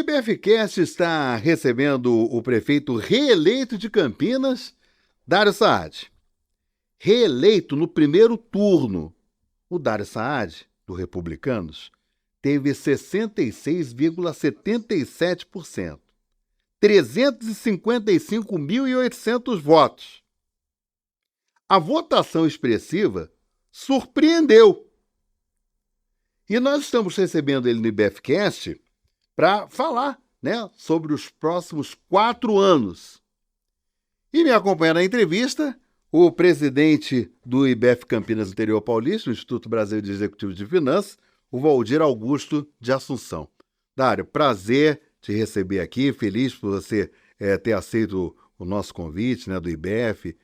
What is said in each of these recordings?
IBFcast está recebendo o prefeito reeleito de Campinas, Dário Saad. Reeleito no primeiro turno. O Dário Saad, do Republicanos, teve 66,77%. 355.800 votos. A votação expressiva surpreendeu. E nós estamos recebendo ele no IBFcast para falar, sobre os próximos 4 anos. E me acompanha na entrevista o presidente do IBF Campinas Interior Paulista, o Instituto Brasileiro de Executivo de Finanças, o Valdir Augusto de Assunção. Dário, prazer te receber aqui, feliz por você ter aceito o nosso convite do IBF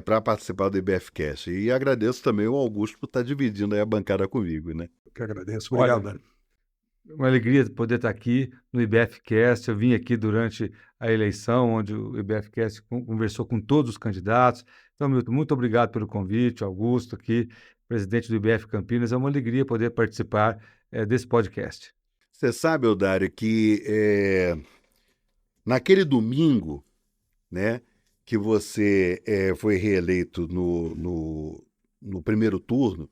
para participar do IBFcast. E agradeço também ao Augusto por estar dividindo aí a bancada comigo, né? Eu que agradeço. Obrigado, Dário. Uma alegria poder estar aqui no IBFcast. Eu vim aqui durante a eleição, onde o IBFcast conversou com todos os candidatos. Então, Milton, muito obrigado pelo convite, Augusto, aqui, presidente do IBF Campinas. É uma alegria poder participar desse podcast. Você sabe, Dário, que naquele domingo, que você foi reeleito no primeiro turno,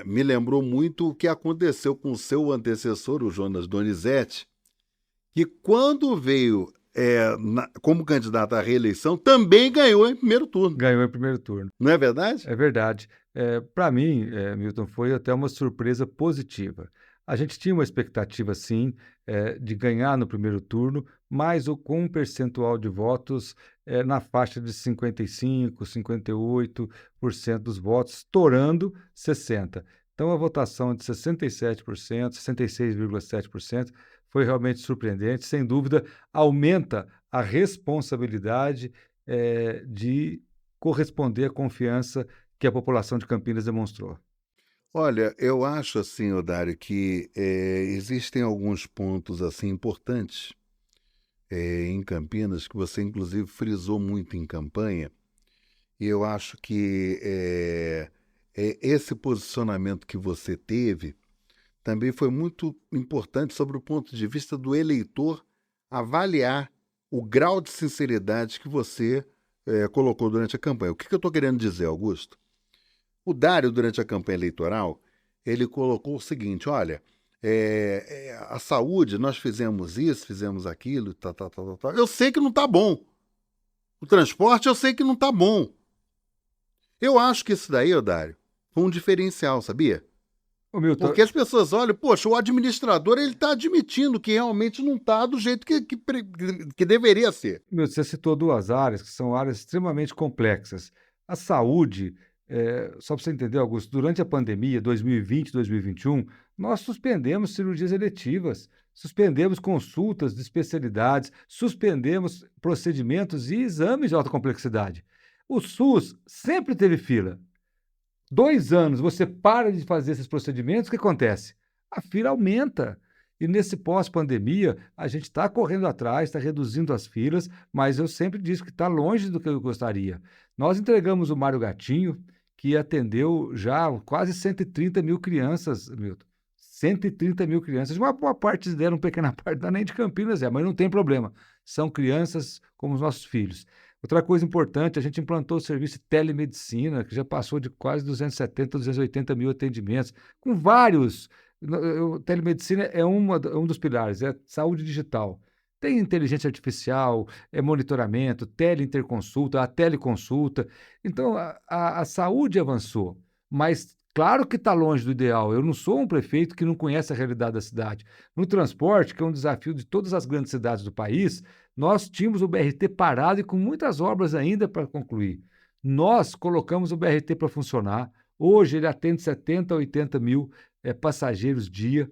me lembrou muito o que aconteceu com o seu antecessor, o Jonas Donizete, que quando veio como candidato à reeleição, também ganhou em primeiro turno. Ganhou em primeiro turno. Não é verdade? É verdade. Para mim, Milton, foi até uma surpresa positiva. A gente tinha uma expectativa, sim, de ganhar no primeiro turno, mas com um percentual de votos na faixa de 55%, 58% dos votos, estourando 60%. Então, a votação de 67%, 66,7%, foi realmente surpreendente. Sem dúvida, aumenta a responsabilidade de corresponder à confiança que a população de Campinas demonstrou. Olha, eu acho assim, Dário, que existem alguns pontos assim importantes em Campinas que você inclusive frisou muito em campanha, e eu acho que esse posicionamento que você teve também foi muito importante sobre o ponto de vista do eleitor avaliar o grau de sinceridade que você colocou durante a campanha. O que eu estou querendo dizer, Augusto? O Dário, durante a campanha eleitoral, ele colocou o seguinte: olha, a saúde, nós fizemos isso, fizemos aquilo, tal. Eu sei que não está bom. O transporte, eu sei que não está bom. Eu acho que isso daí, Dário, foi um diferencial, sabia? Porque as pessoas olham, poxa, o administrador ele está admitindo que realmente não está do jeito que deveria ser. Milton, você citou 2 áreas que são áreas extremamente complexas. A saúde, só para você entender, Augusto, durante a pandemia, 2020, 2021, nós suspendemos cirurgias eletivas, suspendemos consultas de especialidades, suspendemos procedimentos e exames de alta complexidade. O SUS sempre teve fila. 2 anos, você para de fazer esses procedimentos, o que acontece? A fila aumenta. E nesse pós-pandemia, a gente está correndo atrás, está reduzindo as filas, mas eu sempre disse que está longe do que eu gostaria. Nós entregamos o Mário Gatinho, que atendeu já quase 130 mil crianças, Milton. 130 mil crianças. Uma boa parte deram, uma pequena parte, não é nem de Campinas, mas não tem problema. São crianças como os nossos filhos. Outra coisa importante, a gente implantou o serviço de telemedicina, que já passou de quase 270, 280 mil atendimentos, com vários. Telemedicina é um dos pilares, é saúde digital. Tem inteligência artificial, monitoramento, teleinterconsulta, a teleconsulta. Então, a saúde avançou, mas claro que está longe do ideal. Eu não sou um prefeito que não conhece a realidade da cidade. No transporte, que é um desafio de todas as grandes cidades do país, nós tínhamos o BRT parado e com muitas obras ainda para concluir. Nós colocamos o BRT para funcionar. Hoje ele atende 70 a 80 mil passageiros dia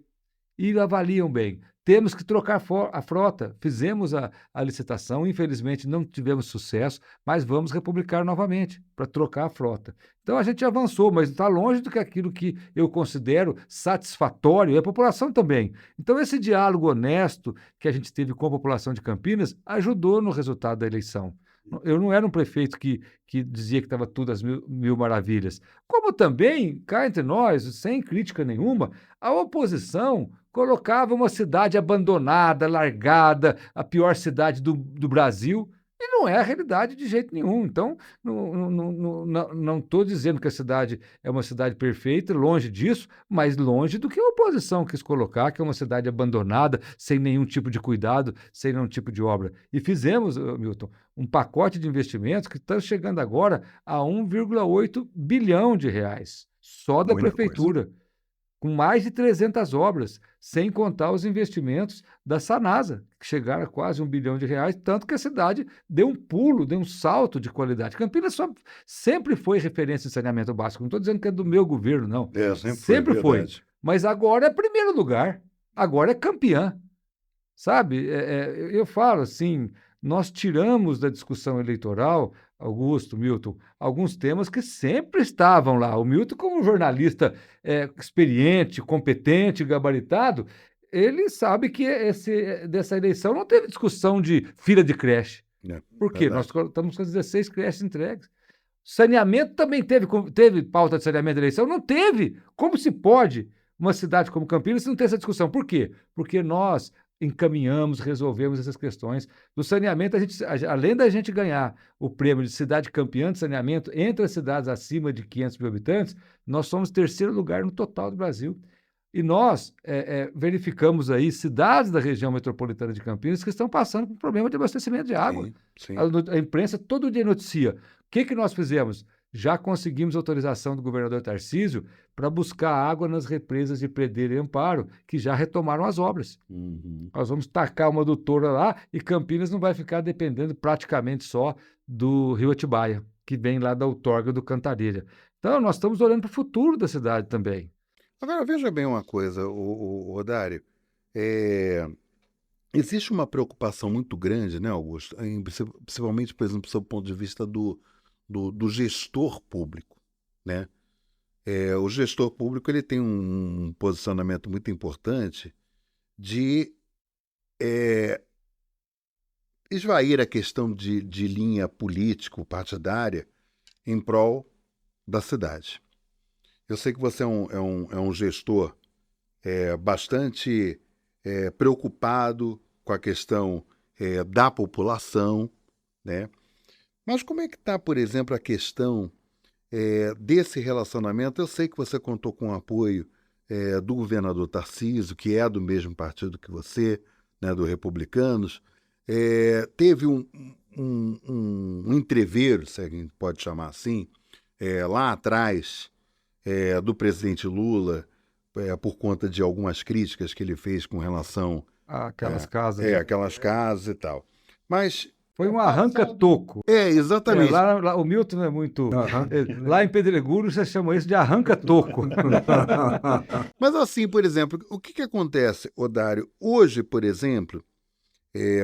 e avaliam bem. Temos que trocar a frota. Fizemos a licitação, infelizmente não tivemos sucesso, mas vamos republicar novamente para trocar a frota. Então a gente avançou, mas está longe do que aquilo que eu considero satisfatório, e a população também. Então esse diálogo honesto que a gente teve com a população de Campinas ajudou no resultado da eleição. Eu não era um prefeito que dizia que estava tudo às mil maravilhas. Como também, cá entre nós, sem crítica nenhuma, a oposição colocava uma cidade abandonada, largada, a pior cidade do Brasil, e não é a realidade de jeito nenhum. Então, não estou dizendo que a cidade é uma cidade perfeita, longe disso, mas longe do que a oposição quis colocar, que é uma cidade abandonada, sem nenhum tipo de cuidado, sem nenhum tipo de obra. E fizemos, Milton, um pacote de investimentos que está chegando agora a 1,8 bilhão de reais, só da Muita coisa. prefeitura, com mais de 300 obras, sem contar os investimentos da Sanasa, que chegaram a quase 1 bilhão de reais, tanto que a cidade deu um pulo, deu um salto de qualidade. Campinas sempre foi referência em saneamento básico, não estou dizendo que é do meu governo, não. Sempre foi, verdade. Mas agora é primeiro lugar, agora é campeã. Sabe, eu falo assim, nós tiramos da discussão eleitoral, Augusto, Milton, alguns temas que sempre estavam lá. O Milton, como jornalista experiente, competente, gabaritado, ele sabe que dessa eleição não teve discussão de fila de creche. Por quê? Nós estamos com as 16 creches entregues. Saneamento também teve pauta de saneamento da eleição? Não teve. Como se pode uma cidade como Campinas não ter essa discussão? Por quê? Porque nós encaminhamos, resolvemos essas questões. Do saneamento, além da gente ganhar o prêmio de cidade campeã de saneamento entre as cidades acima de 500 mil habitantes, nós somos terceiro lugar no total do Brasil. E nós verificamos aí cidades da região metropolitana de Campinas que estão passando por problema de abastecimento de água. Sim. A imprensa todo dia noticia. O que nós fizemos? Já conseguimos autorização do governador Tarcísio para buscar água nas represas de Predeira e Amparo, que já retomaram as obras. Nós vamos tacar uma adutora lá e Campinas não vai ficar dependendo praticamente só do Rio Atibaia, que vem lá da outorga do Cantareira. Então, nós estamos olhando para o futuro da cidade também. Agora, veja bem uma coisa, o Dário. Existe uma preocupação muito grande, né, Augusto? Principalmente, por exemplo, do seu ponto de vista do gestor público, né? O gestor público ele tem um posicionamento muito importante de esvair a questão de linha político-partidária em prol da cidade. Eu sei que você é um gestor bastante preocupado com a questão da população, né? Mas como é que está, por exemplo, a questão desse relacionamento? Eu sei que você contou com o apoio do governador Tarcísio, que é do mesmo partido que você, né, do Republicanos. Teve um entreveiro, se a gente pode chamar assim, lá atrás do presidente Lula, por conta de algumas críticas que ele fez com relação aquelas casas. Aquelas casas e tal. Mas foi um arranca-toco. Exatamente. Lá, o Milton é muito... Lá em Pedregulho, você chama isso de arranca-toco. Mas assim, por exemplo, o que acontece, Odário? Hoje, por exemplo,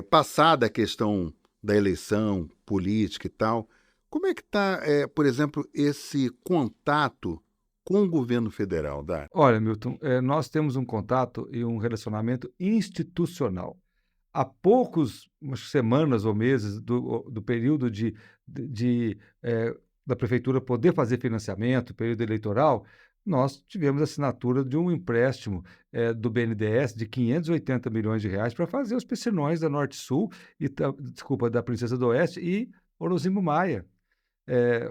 passada a questão da eleição política e tal, como é que está, por exemplo, esse contato com o governo federal, Dário? Olha, Milton, nós temos um contato e um relacionamento institucional. Há poucas semanas ou meses do período da prefeitura poder fazer financiamento, período eleitoral, nós tivemos a assinatura de um empréstimo do BNDES de 580 milhões de reais para fazer os piscinões da Norte Sul, da Princesa do Oeste e Orozimbo Maia.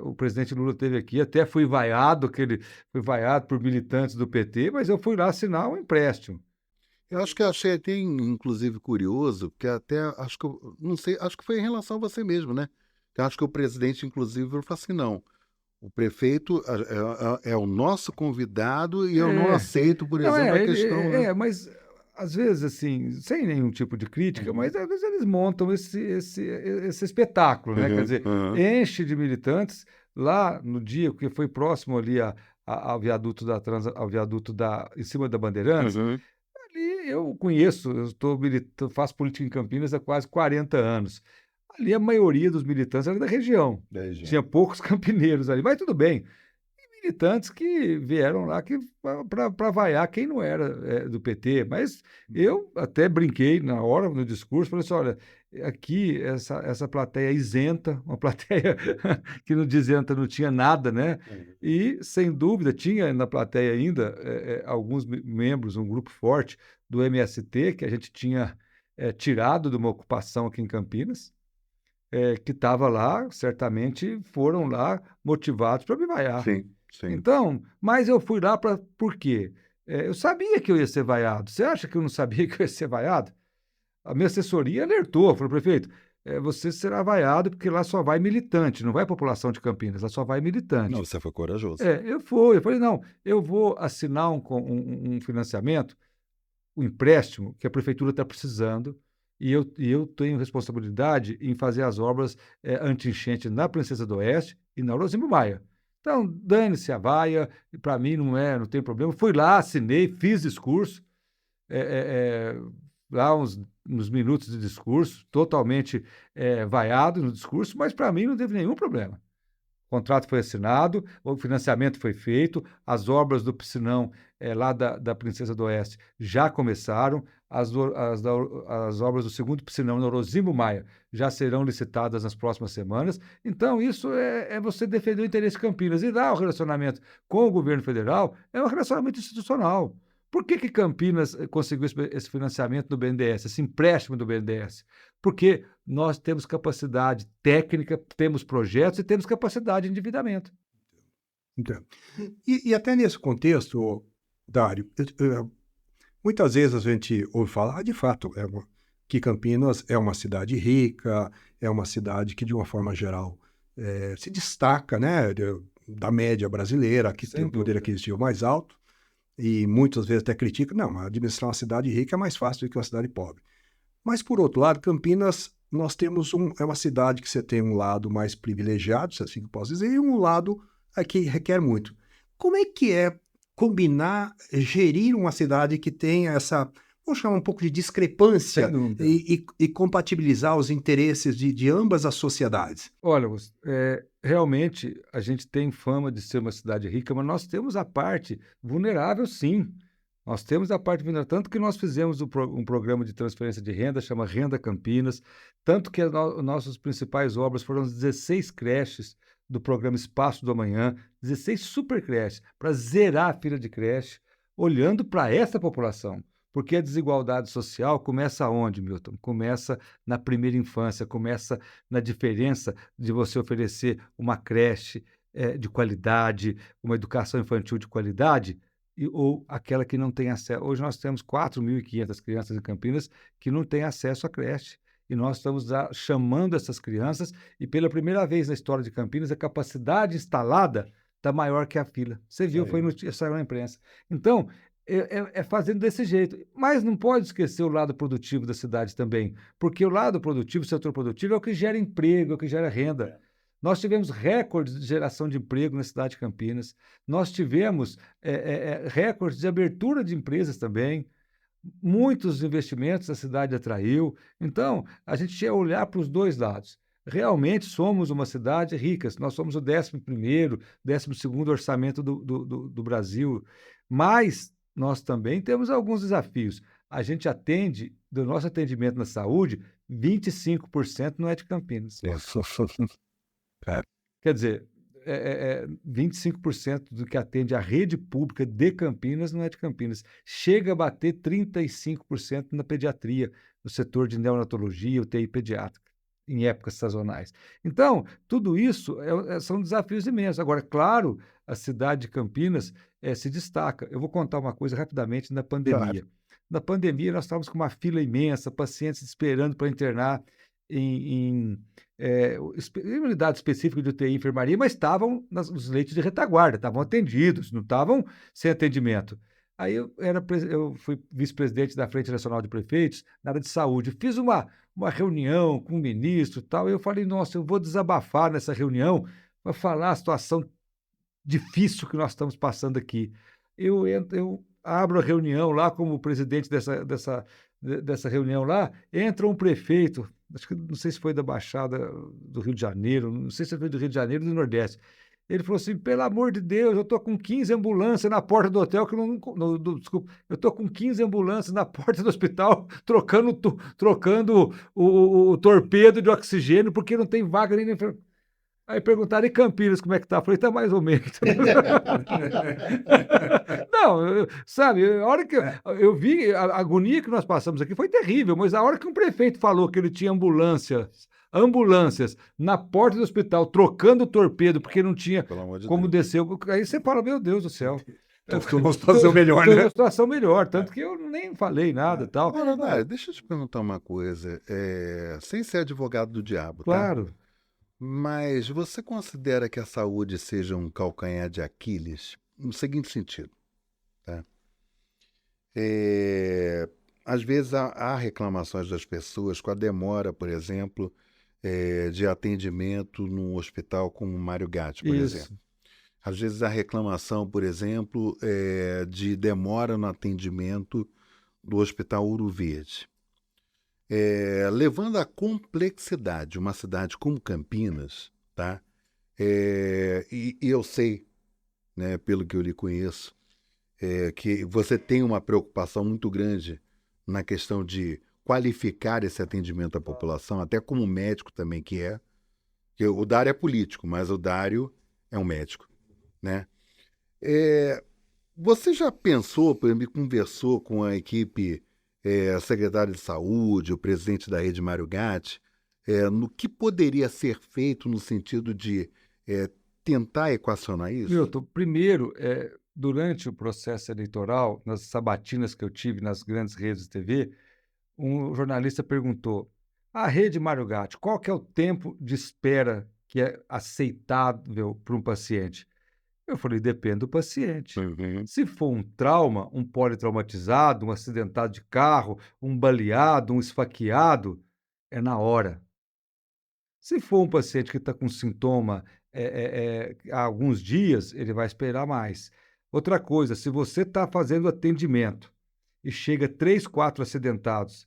O presidente Lula esteve aqui, até fui vaiado por militantes do PT, mas eu fui lá assinar um empréstimo. Eu acho que achei até, inclusive, curioso, porque até, não sei, acho que foi em relação a você mesmo, né? Eu acho que o presidente, inclusive, falou assim, não, o prefeito é o nosso convidado e eu não aceito, por exemplo, a questão... né? Mas às vezes, assim, sem nenhum tipo de crítica, mas às vezes eles montam esse espetáculo, né? Quer dizer, enche de militantes lá no dia, porque foi próximo ali ao viaduto em cima da Bandeirantes. Ali eu conheço, faço política em Campinas há quase 40 anos. Ali a maioria dos militantes era da região. Tinha poucos campineiros ali, mas tudo bem. E militantes que vieram lá para vaiar quem não era do PT. Mas eu até brinquei na hora, no discurso, falei assim, olha, aqui, essa plateia isenta, uma plateia que no Dizenta não tinha nada, né? E, sem dúvida, tinha na plateia ainda alguns membros, um grupo forte do MST, que a gente tinha tirado de uma ocupação aqui em Campinas, que estava lá, certamente foram lá motivados para me vaiar. Sim, sim. Então, mas eu fui lá por quê? Eu sabia que eu ia ser vaiado. Você acha que eu não sabia que eu ia ser vaiado? A minha assessoria alertou, falou, prefeito, você será vaiado porque lá só vai militante, não vai população de Campinas, lá só vai militante. Não, você foi corajoso. Eu falei, não, eu vou assinar um financiamento, um empréstimo que a prefeitura está precisando, e eu tenho responsabilidade em fazer as obras anti-enchente na Princesa do Oeste e na Orozimbo Maia. Então, dane-se a vaia, para mim não tem problema. Fui lá, assinei, fiz discurso, lá uns minutos de discurso, totalmente vaiado no discurso, mas para mim não teve nenhum problema. O contrato foi assinado, o financiamento foi feito, as obras do piscinão lá da Princesa do Oeste já começaram, as obras do segundo piscinão no Orozimbo Maia já serão licitadas nas próximas semanas. Então, isso é você defender o interesse de Campinas. E lá o relacionamento com o governo federal é um relacionamento institucional. Por que Campinas conseguiu esse financiamento do BNDES, esse empréstimo do BNDES? Porque nós temos capacidade técnica, temos projetos e temos capacidade de endividamento. Entendo. E até nesse contexto, Dário, muitas vezes a gente ouve falar, de fato, que Campinas é uma cidade rica, é uma cidade que, de uma forma geral, se destaca, né, da média brasileira, que tem um poder aquisitivo mais alto, e muitas vezes até critica, não, administrar uma cidade rica é mais fácil do que uma cidade pobre. Mas, por outro lado, Campinas, nós temos é uma cidade que você tem um lado mais privilegiado, se assim que eu posso dizer, e um lado que requer muito. Como é que é combinar, gerir uma cidade que tem essa, vamos chamar um pouco de discrepância e compatibilizar os interesses de ambas as sociedades? Olha, realmente a gente tem fama de ser uma cidade rica, mas nós temos a parte vulnerável, sim. Nós temos a parte vulnerável, tanto que nós fizemos um programa de transferência de renda, chama Renda Campinas, tanto que nossas principais obras foram as 16 creches do programa Espaço do Amanhã, 16 super creches, para zerar a fila de creche, olhando para essa população. Porque a desigualdade social começa onde, Milton? Começa na primeira infância, começa na diferença de você oferecer uma creche de qualidade, uma educação infantil de qualidade, ou aquela que não tem acesso. Hoje nós temos 4.500 crianças em Campinas que não têm acesso à creche. E nós estamos chamando essas crianças, e pela primeira vez na história de Campinas, a capacidade instalada está maior que a fila. Você viu, saiu na imprensa. Então, fazendo desse jeito. Mas não pode esquecer o lado produtivo da cidade também, porque o lado produtivo, o setor produtivo, é o que gera emprego, é o que gera renda. Nós tivemos recordes de geração de emprego na cidade de Campinas, nós tivemos recordes de abertura de empresas também, muitos investimentos a cidade atraiu. Então, a gente tinha que olhar para os dois lados. Realmente somos uma cidade rica, nós somos o 11º, 12º orçamento do Brasil, mas nós também temos alguns desafios. A gente atende, do nosso atendimento na saúde, 25% não é de Campinas. Quer dizer, 25% do que atende a rede pública de Campinas não é de Campinas. Chega a bater 35% na pediatria, no setor de neonatologia, UTI pediátrica, em épocas sazonais. Então, tudo isso são desafios imensos. Agora, claro, a cidade de Campinas se destaca. Eu vou contar uma coisa rapidamente na pandemia. Claro. Na pandemia, nós estávamos com uma fila imensa, pacientes esperando para internar em unidade específica de UTI e enfermaria, mas estavam nos leitos de retaguarda, estavam atendidos, não estavam sem atendimento. Aí eu fui vice-presidente da Frente Nacional de Prefeitos, na área de saúde, fiz uma reunião com o ministro e tal, e eu falei, nossa, eu vou desabafar nessa reunião para falar a situação difícil que nós estamos passando aqui. Eu abro a reunião lá como presidente dessa reunião lá, entra um prefeito, acho que não sei se foi da Baixada do Rio de Janeiro, não sei se foi do Rio de Janeiro ou do Nordeste. Ele falou assim, pelo amor de Deus, eu tô com 15 ambulâncias na porta do hotel, que não, desculpa, eu tô com 15 ambulâncias na porta do hospital, trocando o torpedo de oxigênio, porque não tem vaga nem na enfermaria. Aí perguntaram, e Campinas, como é que tá? Eu falei, tá mais ou menos. Não, sabe, a hora que eu vi, a agonia que nós passamos aqui foi terrível, mas a hora que um prefeito falou que ele tinha ambulâncias na porta do hospital, trocando o torpedo, porque não tinha Pelo amor de como Deus. descer, aí você fala, meu Deus do céu. Então ficou numa situação melhor, Tô né? numa situação melhor, tanto que eu nem falei nada e tal. Agora, Dário, deixa eu te perguntar uma coisa, sem ser advogado do diabo, tá? Claro. Mas você considera que a saúde seja um calcanhar de Aquiles? No seguinte sentido, tá? Às vezes há reclamações das pessoas com a demora, por exemplo, de atendimento num hospital como o Mário Gatti, por Isso. exemplo. Às vezes há reclamação, por exemplo, de demora no atendimento do Hospital Ouro Verde. Levando à complexidade de uma cidade como Campinas, tá? E eu sei, né, pelo que eu lhe conheço, que você tem uma preocupação muito grande na questão de qualificar esse atendimento à população, até como médico também que é. Que o Dário é político, mas o Dário é um médico, né? Você já pensou, por exemplo, conversou com a equipe, a secretária de saúde, o presidente da rede Mário Gatti, no que poderia ser feito no sentido de tentar equacionar isso? Milton, primeiro, durante o processo eleitoral, nas sabatinas que eu tive nas grandes redes de TV, um jornalista perguntou: a rede Mário Gatti, qual que é o tempo de espera que é aceitável para um paciente? Eu falei, depende do paciente. Uhum. Se for um trauma, um politraumatizado, um acidentado de carro, um baleado, um esfaqueado, é na hora. Se for um paciente que está com sintoma há alguns dias, ele vai esperar mais. Outra coisa, se você está fazendo atendimento e chega 3, 4 acidentados,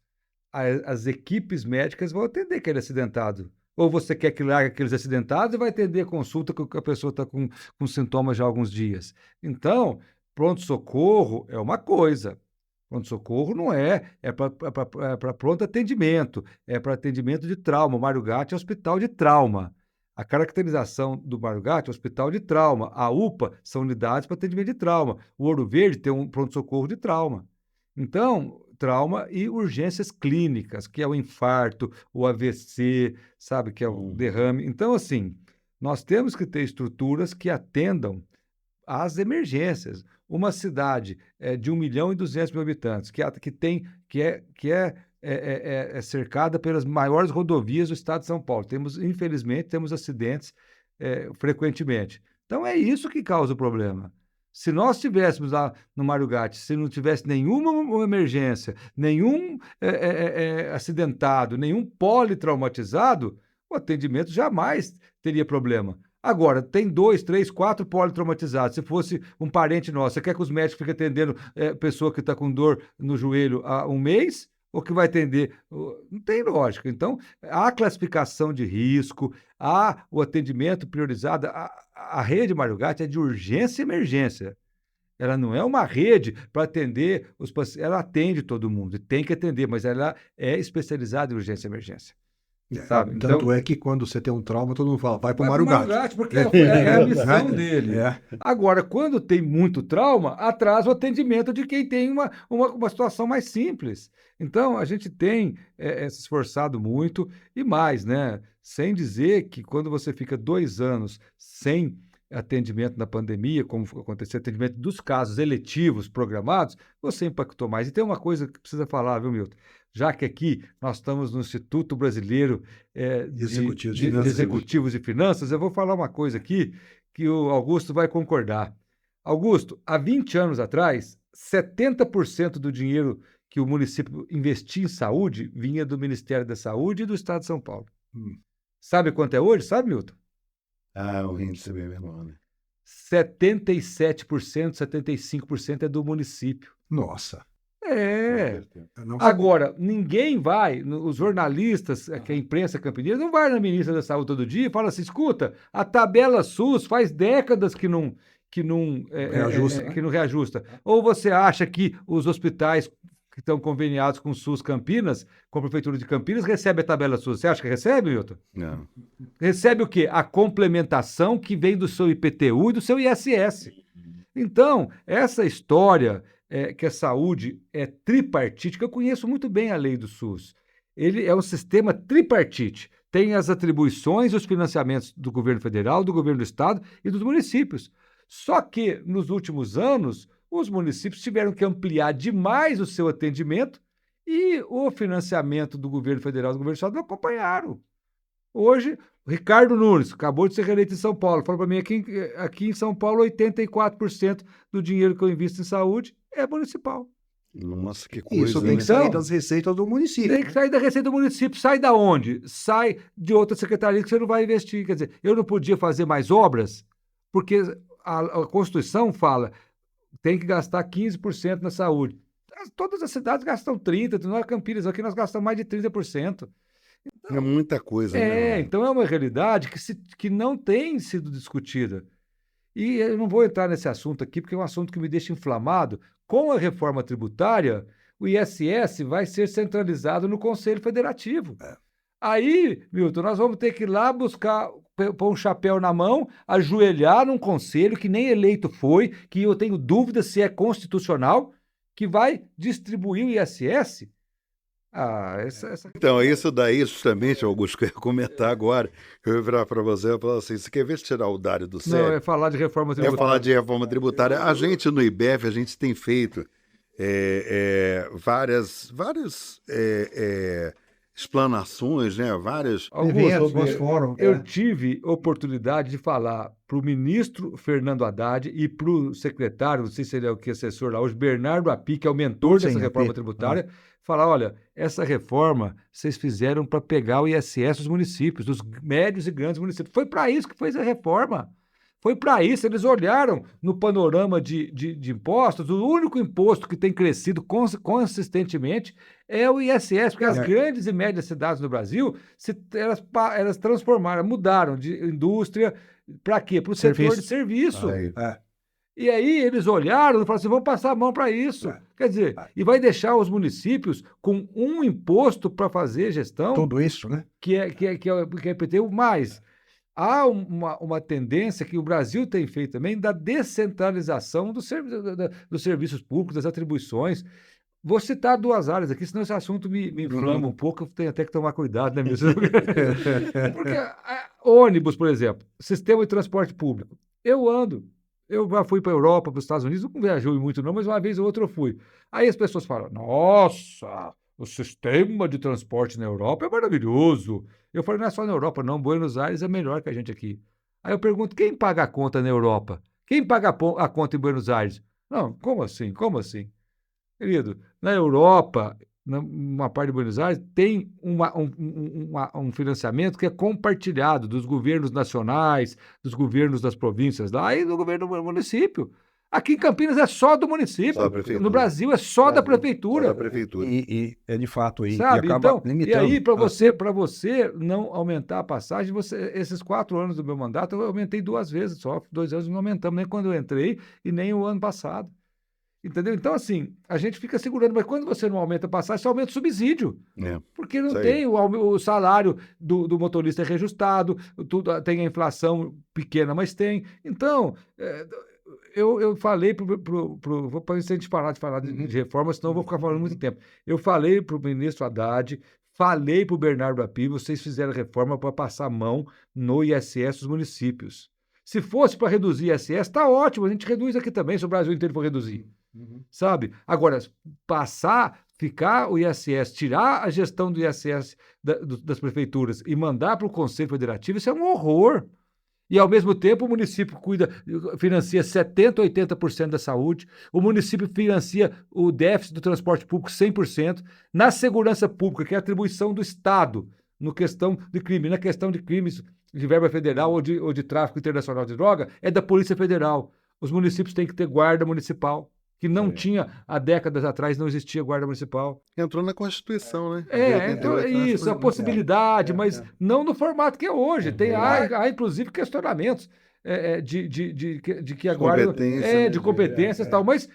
as equipes médicas vão atender aquele acidentado. Ou você quer que largue aqueles acidentados e vai atender a consulta que a pessoa está com sintomas já há alguns dias. Então, pronto-socorro é uma coisa. Pronto-socorro não é para pronto atendimento, é para atendimento de trauma. O Mário Gatti é hospital de trauma. A caracterização do Mário Gatti é hospital de trauma. A UPA são unidades para atendimento de trauma. O Ouro Verde tem um pronto-socorro de trauma. Então, trauma e urgências clínicas, que é o infarto, o AVC, sabe, que é o derrame. Então, assim, nós temos que ter estruturas que atendam às emergências. Uma cidade de 1.200.000 habitantes, que é cercada pelas maiores rodovias do estado de São Paulo. Infelizmente, temos acidentes frequentemente. Então, é isso que causa o problema. Se nós estivéssemos lá no Mário Gatti, se não tivesse nenhuma emergência, nenhum acidentado, nenhum politraumatizado, o atendimento jamais teria problema. Agora, tem 2, 3, 4 politraumatizados. Se fosse um parente nosso, você quer que os médicos fiquem atendendo pessoa que está com dor no joelho há um mês? Ou que vai atender? Não tem lógica. Então, há classificação de risco, há o atendimento priorizado. A rede Mário Gatti é de urgência e emergência. Ela não é uma rede para atender os pacientes. Ela atende todo mundo, tem que atender, mas ela é especializada em urgência e emergência. Sabe? Tanto Então, é que quando você tem um trauma, todo mundo fala, vai para o vai Mário pro Mário Gatti. Gatti, porque é a missão É. dele. É. Agora, quando tem muito trauma, atrasa o atendimento de quem tem uma situação mais simples. Então, a gente tem se esforçado muito e mais, né? Sem dizer que quando você fica 2 anos sem atendimento na pandemia, como aconteceu, atendimento dos casos eletivos programados, você impactou mais. E tem uma coisa que precisa falar, viu, Milton? Já que aqui nós estamos no Instituto Brasileiro De Executivos de de Finanças. Executivos de Finanças, eu vou falar uma coisa aqui que o Augusto vai concordar. Augusto, há 20 anos atrás, 70% do dinheiro que o município investia em saúde vinha do Ministério da Saúde e do Estado de São Paulo. Sabe quanto é hoje? Sabe, Milton? O índice é bem menor, né? 77%, 75% é do município. Nossa. É. Eu não sabia. Agora, ninguém vai, os jornalistas, que a imprensa campineira, não vai na ministra da Saúde todo dia e fala assim, escuta, a tabela SUS faz décadas Reajusta, né? que não reajusta. Ou você acha que os hospitais que estão conveniados com o SUS Campinas, com a Prefeitura de Campinas, recebem a tabela SUS? Você acha que recebe, Milton? Não. Recebe o quê? A complementação que vem do seu IPTU e do seu ISS. Então, essa história que a saúde é tripartite, que eu conheço muito bem a lei do SUS. Ele é um sistema tripartite. Tem as atribuições e os financiamentos do governo federal, do governo do estado e dos municípios. Só que, nos últimos anos, os municípios tiveram que ampliar demais o seu atendimento e o financiamento do governo federal e do governo do estado não acompanharam. Hoje, o Ricardo Nunes, acabou de ser reeleito em São Paulo, falou para mim aqui em São Paulo, 84% do dinheiro que eu invisto em saúde é municipal. Nossa, que coisa, Isso tem né? que sair Então, das receitas do município. tem que sair da receita do município. Sai da onde? Sai de outra secretaria que você não vai investir. Quer dizer, eu não podia fazer mais obras, porque a Constituição fala tem que gastar 15% na saúde. Todas as cidades gastam 30%, nós Campinas aqui nós gastamos mais de 30%. É muita coisa, né? Então é uma realidade que não tem sido discutida. E eu não vou entrar nesse assunto aqui, porque é um assunto que me deixa inflamado. Com a reforma tributária, o ISS vai ser centralizado no Conselho Federativo. Aí, Milton, nós vamos ter que ir lá buscar, pôr um chapéu na mão, ajoelhar num conselho que nem eleito foi, que eu tenho dúvida se é constitucional, que vai distribuir o ISS. Então, isso daí, justamente, Augusto, que eu ia comentar agora, eu ia virar para você e falar assim, você quer ver se tirar o Dário do Não, sério? é falar de reforma É tributária. falar de reforma tributária. A gente, no IBEF, a gente tem feito várias explanações, né? Várias... Eventos, Augusto, fóruns. eu tive oportunidade de falar para o ministro Fernando Haddad e para o secretário, não sei se ele é o que assessor lá, hoje Bernardo Api, que é o mentor dessa Sim, reforma Api. tributária, falar, olha, essa reforma vocês fizeram para pegar o ISS dos municípios, dos médios e grandes municípios. Foi para isso que fez a reforma. Foi para isso, eles olharam no panorama de impostos, o único imposto que tem crescido consistentemente é o ISS, porque as grandes e médias cidades do Brasil, elas transformaram, mudaram de indústria para quê? Para o setor de serviço. E aí eles olharam e falaram assim, vamos passar a mão para isso. Quer dizer, e vai deixar os municípios com um imposto para fazer gestão. Tudo isso, né? Que é IPTU, mais. Há uma tendência que o Brasil tem feito também da descentralização dos serviços públicos, das atribuições. Vou citar duas áreas aqui, senão esse assunto me inflama um pouco, eu tenho até que tomar cuidado, né, mesmo? Porque ônibus, por exemplo, sistema de transporte público. Eu já fui para a Europa, para os Estados Unidos, não viajei muito não, mas uma vez ou outra eu fui. Aí as pessoas falam, nossa, o sistema de transporte na Europa é maravilhoso. Eu falei, não é só na Europa, não. Buenos Aires é melhor que a gente aqui. Aí eu pergunto, quem paga a conta na Europa? Quem paga a conta em Buenos Aires? Não, como assim? Como assim? Querido, na Europa, numa parte de Buenos Aires, tem um financiamento que é compartilhado dos governos nacionais, dos governos das províncias lá e do governo do município. Aqui em Campinas é só do município. Só da prefeitura. No Brasil é só da prefeitura. Só da prefeitura. E é de fato aí. Sabe? E acaba Então, limitando. e aí, para você não aumentar a passagem, esses 4 anos do meu mandato, eu aumentei 2 vezes só. 2 anos não aumentamos, nem quando eu entrei e nem o ano passado. Entendeu? Então, assim, a gente fica segurando, mas quando você não aumenta a passagem, você aumenta o subsídio. Porque não tem o salário do motorista é reajustado, tem a inflação pequena, mas tem. Então, eu falei para a gente parar de falar de reforma, senão eu vou ficar falando muito tempo. Eu falei para o ministro Haddad, falei para o Bernardo Api, vocês fizeram reforma para passar a mão no ISS dos municípios. Se fosse para reduzir o ISS, está ótimo, a gente reduz aqui também, se o Brasil inteiro for reduzir. Sabe? Agora, ficar o ISS, tirar a gestão do ISS das prefeituras e mandar para o Conselho Federativo, isso é um horror. E, ao mesmo tempo, o município financia 70%, 80% da saúde, o município financia o déficit do transporte público 100%, na segurança pública, que é a atribuição do Estado, na questão de crimes de verba federal ou de tráfico internacional de droga, é da Polícia Federal. Os municípios têm que ter guarda municipal. que não tinha, há décadas atrás, não existia guarda municipal. Entrou na Constituição, né? De Então 88, é isso, a possibilidade, mas não no formato que é hoje. Há inclusive, questionamentos de que a guarda competência, né? de competências e tal, mas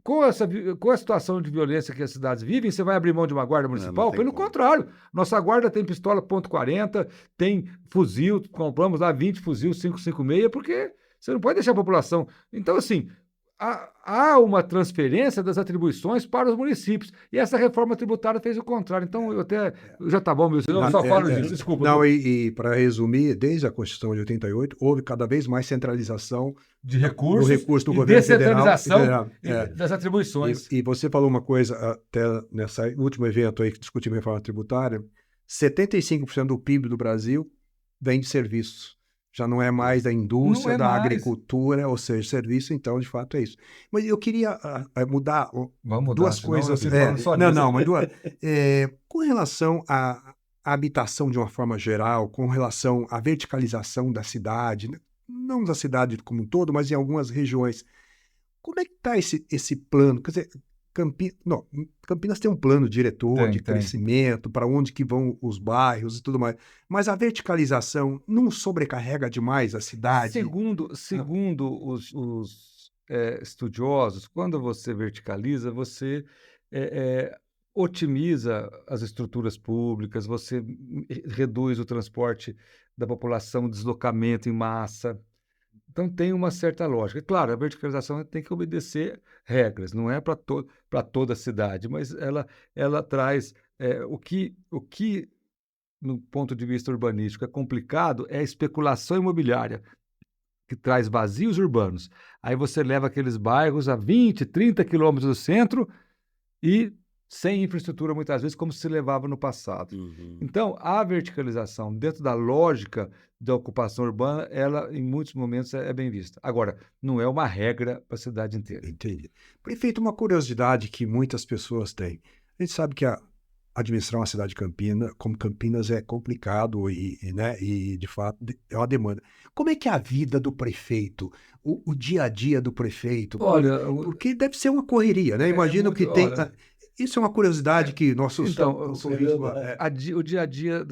com a situação de violência que as cidades vivem, você vai abrir mão de uma guarda municipal? tem Pelo como. contrário, nossa guarda tem pistola .40, tem fuzil, compramos lá 20 fuzil 5.56, porque você não pode deixar a população. Então, assim, há uma transferência das atribuições para os municípios. E essa reforma tributária fez o contrário. Então, já está bom, meu senhor, eu só falo disso, desculpa. Não, e para resumir, desde a Constituição de 88, houve cada vez mais centralização de recursos do recurso do e governo federal. descentralização das atribuições. E você falou uma coisa, até nesse último evento aí que discutimos a reforma tributária, 75% do PIB do Brasil vem de serviços. Já não é mais da indústria, da agricultura, ou seja, serviço, então, de fato, é isso. Mas eu queria mudar duas coisas. Com relação à habitação de uma forma geral, com relação à verticalização da cidade, né? Não da cidade como um todo, mas em algumas regiões. Como é que está esse plano? Quer dizer, Campinas tem um plano diretor de crescimento, para onde que vão os bairros e tudo mais. Mas a verticalização não sobrecarrega demais a cidade? Segundo os estudiosos, quando você verticaliza, você otimiza as estruturas públicas, você reduz o transporte da população, deslocamento em massa. Então, tem uma certa lógica. Claro, a verticalização tem que obedecer regras, não é para toda a cidade, mas ela traz o que, no ponto de vista urbanístico, é complicado é a especulação imobiliária, que traz vazios urbanos. Aí você leva aqueles bairros a 20, 30 quilômetros do centro e sem infraestrutura, muitas vezes, como se levava no passado. Então, a verticalização, dentro da lógica da ocupação urbana, ela, em muitos momentos, é bem vista. Agora, não é uma regra para a cidade inteira. Entendi. Prefeito, uma curiosidade que muitas pessoas têm. A gente sabe que administrar uma cidade como Campinas é complicado e, de fato, é uma demanda. Como é que é a vida do prefeito, o dia a dia do prefeito? Olha, porque deve ser uma correria, né? Imagino que tem... Isso é uma curiosidade que nossos... o dia a dia,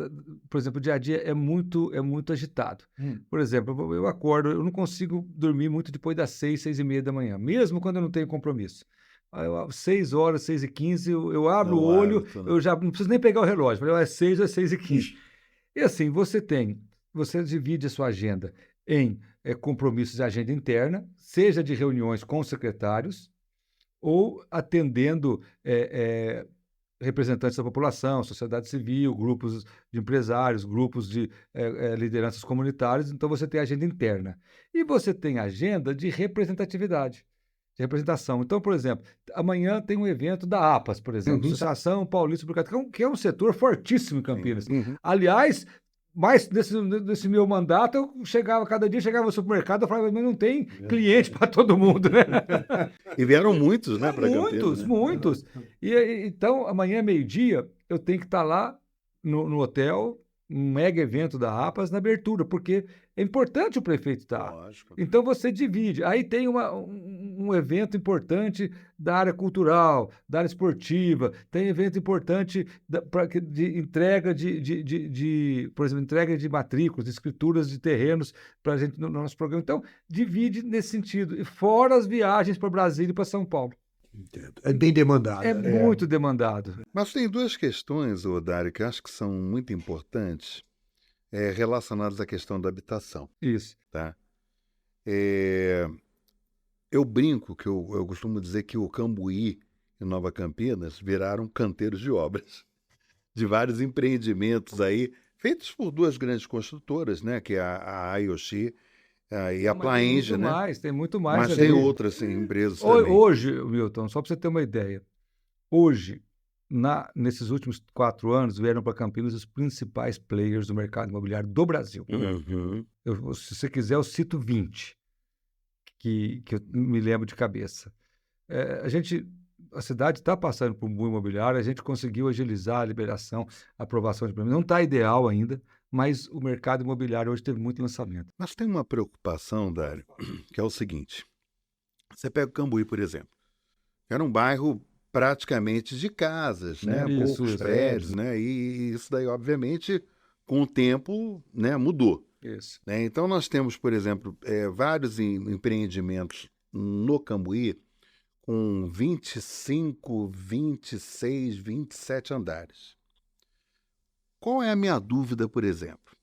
por exemplo, o dia a dia é muito agitado. Por exemplo, eu acordo, eu não consigo dormir muito depois das 6h30 da manhã, mesmo quando eu não tenho compromisso. 6 horas, 6h15, eu abro o olho, eu já não preciso nem pegar o relógio, falei, é 6 ou é 6h15. E assim, você divide a sua agenda em compromissos de agenda interna, seja de reuniões com os secretários, ou atendendo representantes da população, sociedade civil, grupos de empresários, grupos de lideranças comunitárias. Então, você tem a agenda interna. E você tem a agenda de representatividade, de representação. Então, por exemplo, amanhã tem um evento da APAS, por exemplo, Associação Paulista Burocrática, que é um setor fortíssimo em Campinas. Aliás, mas nesse meu mandato, cada dia chegava ao supermercado, eu falava, mas não tem cliente para todo mundo, né? E vieram muitos, né, para Campinas? Muitos. Então, amanhã, meio-dia, eu tenho que estar lá no hotel, um mega evento da APAS na abertura, porque é importante o prefeito estar. Lógico. Então, você divide. Aí tem um evento importante da área cultural, da área esportiva, tem evento importante de entrega por exemplo, entrega de matrículas, de escrituras de terrenos para a gente no nosso programa. Então, divide nesse sentido. E fora as viagens para Brasília e para São Paulo. Entendo. É bem demandado. É muito demandado. Mas tem duas questões, Dário, que eu acho que são muito importantes, relacionadas à questão da habitação. Isso. Tá? Eu brinco que eu costumo dizer que o Cambuí e Nova Campinas viraram canteiros de obras, de vários empreendimentos aí, feitos por duas grandes construtoras, né? Que é a Ayoshi e a Plaenge, né? Tem muito mais. Mas tem outras empresas também. Hoje, Milton, só para você ter uma ideia, hoje, nesses últimos 4 anos, vieram para Campinas os principais players do mercado imobiliário do Brasil. Se você quiser, eu cito 20, que eu me lembro de cabeça. A cidade está passando por um boom imobiliário, a gente conseguiu agilizar a liberação, a aprovação de permissão. Não está ideal ainda, mas o mercado imobiliário hoje teve muito lançamento. Mas tem uma preocupação, Dário, que é o seguinte. Você pega o Cambuí, por exemplo. Era um bairro praticamente de casas, né? Isso, Poucos isso. prédios, né? E isso daí, obviamente, com o tempo, né, mudou. Isso. Né? Então, nós temos, por exemplo, vários empreendimentos no Cambuí com 25, 26, 27 andares. Qual é a minha dúvida, por exemplo?